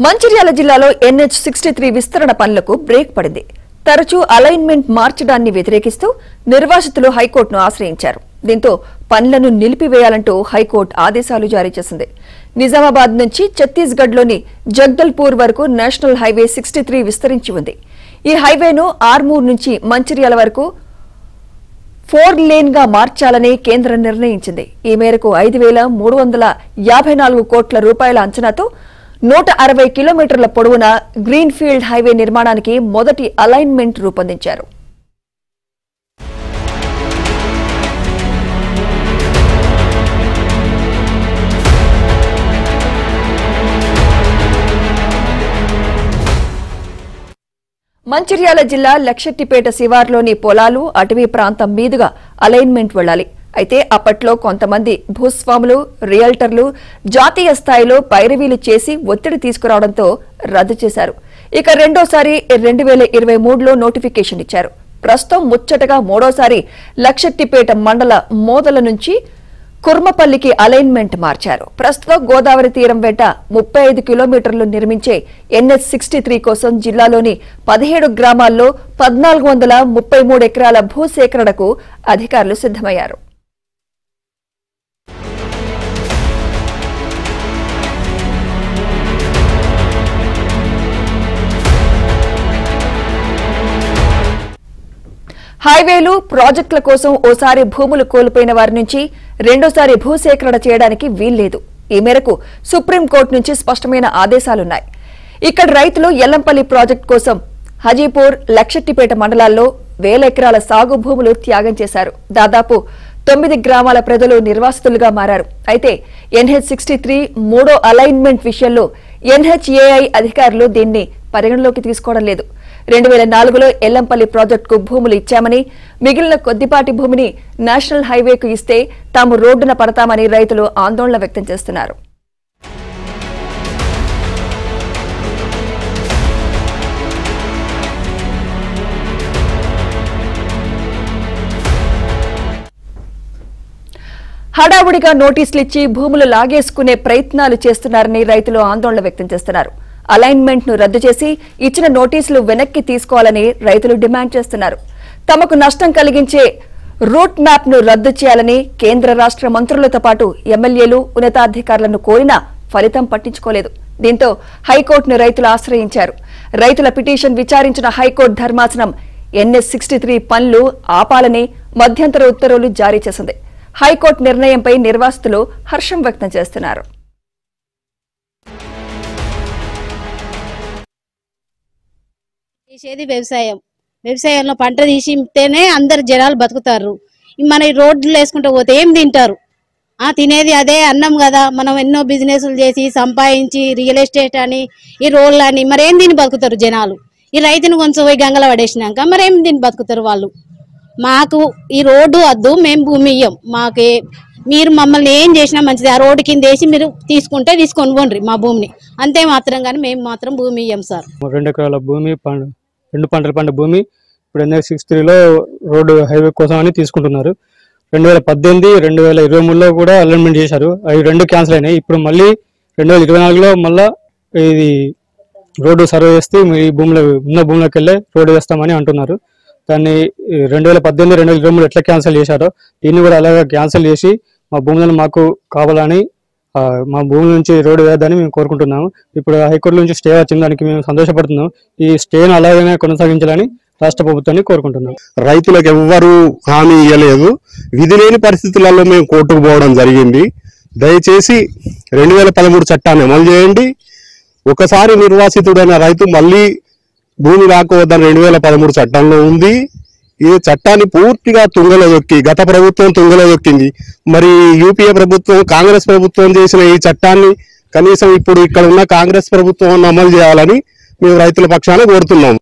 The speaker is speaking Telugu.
మంచిర్యాల జిల్లాలో NH63 విస్తరణ పనులకు బ్రేక్ పడింది. తరచూ అలైన్మెంట్ మార్చడాన్ని వ్యతిరేకిస్తూ నిర్వాసితులు హైకోర్టును ఆశ్రయించారు. దీంతో పనులను నిలిపివేయాలంటూ హైకోర్టు ఆదేశాలు జారీ చేసింది. నిజామాబాద్ నుంచి ఛత్తీస్గఢ్లోని జగదల్పూర్ వరకు నేషనల్ హైవే 63 విస్తరించి ఉంది. ఈ హైవేను ఆర్మూర్ నుంచి మంచిర్యాల వరకు 4 లేన్ గా మార్చాలని కేంద్రం నిర్ణయించింది. ఈ మేరకు 5,354 కోట్ల రూపాయల అంచనాతో 160 కిలోమీటర్ల పొడవున గ్రీన్ ఫీల్డ్ హైవే నిర్మాణానికి మొదటి అలైన్మెంట్ రూపొందించారు. మంచిర్యాల జిల్లా లక్షెట్టిపేట శివార్లోని పొలాలు, అటవీ ప్రాంతం మీదుగా అలైన్మెంట్ వెళ్లాలి. అయితే అప్పట్లో కొంతమంది భూస్వాములు, రియల్టర్లు జాతీయ స్థాయిలో పైరవీలు చేసి ఒత్తిడి తీసుకురావడంతో రద్దు చేశారు. ఇక రెండోసారి 2023లో నోటిఫికేషన్ ఇచ్చారు. ప్రస్తుతం ముచ్చటగా మూడోసారి లక్షెట్టిపేట మండల మోదల నుంచి కుర్మపల్లికి అలైన్మెంట్ మార్చారు. ప్రస్తుతం గోదావరి తీరం వెంట 35 కిలోమీటర్లు నిర్మించే NH63 కోసం జిల్లాలోని 17 గ్రామాల్లో 1433 ఎకరాల భూసేకరణకు అధికారులు సిద్దమయ్యారు. హైవేలు, ప్రాజెక్టుల కోసం ఓసారి భూములు కోల్పోయిన వారి నుంచి రెండోసారి భూసేకరణ చేయడానికి వీల్లేదు. ఈ మేరకు సుప్రీంకోర్టు నుంచి స్పష్టమైన ఆదేశాలున్నాయి. ఇక్కడ రైతులు ఎల్లంపల్లి ప్రాజెక్టు కోసం హజీపూర్, లక్షెట్టిపేట మండలాల్లో 1000 ఎకరాల సాగు భూములు త్యాగం చేశారు. దాదాపు 9 గ్రామాల ప్రజలు నిర్వాసితులుగా మారారు. అయితే NH63 మూడో అలైన్మెంట్ విషయంలో NHAI అధికారులు దీన్ని పరిగణలోకి తీసుకోవడం లేదు. 2004లో ఎల్లంపల్లి ప్రాజెక్టుకు భూములు ఇచ్చామని, మిగిలిన కొద్దిపాటి భూమిని నేషనల్ హైవేకు ఇస్తే తాము రోడ్డున పడతామని రైతులు ఆందోళన వ్యక్తం చేస్తున్నారు. హడావుడిగా నోటీసులు ఇచ్చి భూములు లాగేసుకునే ప్రయత్నాలు చేస్తున్నారని రైతులు ఆందోళన వ్యక్తం చేస్తున్నారు. అలైన్మెంట్ ను రద్దు చేసి ఇచ్చిన నోటీసులు వెనక్కి తీసుకోవాలని రైతులు డిమాండ్ చేస్తున్నారు. తమకు నష్టం కలిగించే రూట్ మ్యాప్ ను రద్దు చేయాలని కేంద్ర రాష్ట్ర మంత్రులతో పాటు ఎమ్మెల్యేలు, ఉన్నతాధికారులను కోరినా ఫలితం పట్టించుకోలేదు. దీంతో హైకోర్టును రైతులు ఆశ్రయించారు. రైతుల పిటిషన్ విచారించిన హైకోర్టు ధర్మాసనం NH63 పనులు ఆపాలని మధ్యంతర ఉత్తర్వులు జారీ చేసింది. హైకోర్టు నిర్ణయంపై నిర్వాసితులు హర్షం వ్యక్తం చేస్తున్నారు. చేసేది వ్యవసాయంలో పంట తీసితేనే అందరు జనాలు బతుకుతారు. మన ఈ రోడ్లు వేసుకుంటూ పోతే ఏం తింటారు? తినేది అదే అన్నం కదా. మనం ఎన్నో బిజినెస్లు చేసి సంపాదించి రియల్ ఎస్టేట్ అని ఈ రోడ్లు అని మరేం తిని బతుకుతారు జనాలు? ఈ రైతుని కొంచెం పోయి గంగల పడేసినాక మరేం తిని బతుకుతారు వాళ్ళు? మాకు ఈ రోడ్డు వద్దు, మేము భూమి ఇయ్యం. మాకే మీరు మమ్మల్ని ఏం చేసినా మంచిది. ఆ రోడ్డు కింద వేసి మీరు తీసుకుంటే తీసుకొని పోండి మా భూమిని, అంతే మాత్రం. కానీ మేము మాత్రం భూమి ఇయ్యం సార్. 2 ఎకరాల భూమి, 2 పంటల పంట భూమి ఇప్పుడు NH63లో రోడ్డు హైవే కోసం అని తీసుకుంటున్నారు. 2018, 2023లో కూడా అలైన్మెంట్ చేశారు. అవి 2 క్యాన్సిల్ అయినాయి. ఇప్పుడు మళ్ళీ 2024లో మళ్ళీ ఇది రోడ్డు సర్వే చేస్తే ఈ భూమిలో ఉన్న భూమిలోకి వెళ్ళే రోడ్డు వేస్తామని అంటున్నారు. దాన్ని 2018, 2023లో ఎట్లా క్యాన్సిల్ చేశారో దీన్ని కూడా అలాగే క్యాన్సిల్ చేసి మా భూములను మాకు కావాలని, మా భూముల నుంచి రోడ్డు వేద్దని మేము కోరుకుంటున్నాము. ఇప్పుడు హైకోర్టు నుంచి స్టే వచ్చింది, దానికి మేము సంతోషపడుతున్నాం. ఈ స్టేను అలాగనే కొనసాగించాలని రాష్ట్ర ప్రభుత్వాన్ని కోరుకుంటున్నాం. రైతులకు ఎవ్వరూ హామీ ఇవ్వలేదు. విధి లేని పరిస్థితులలో మేము కోర్టుకు పోవడం జరిగింది. దయచేసి 2013 చట్టాన్ని అమలు చేయండి. ఒకసారి నిర్వాసితుడైన రైతు మళ్ళీ భూమి రాకపోవద్దని 2013 చట్టంలో ఉంది. ఈ చట్టాన్ని పూర్తిగా తుంగలో దొక్కి గత ప్రభుత్వం తుంగలో దొక్కింది. మరి యూపీఏ ప్రభుత్వం, కాంగ్రెస్ ప్రభుత్వం చేసిన ఈ చట్టాన్ని కనీసం ఇప్పుడు ఇక్కడ ఉన్న కాంగ్రెస్ ప్రభుత్వం అమలు చేయాలని మేము రైతుల పక్షాన కోరుతున్నాము.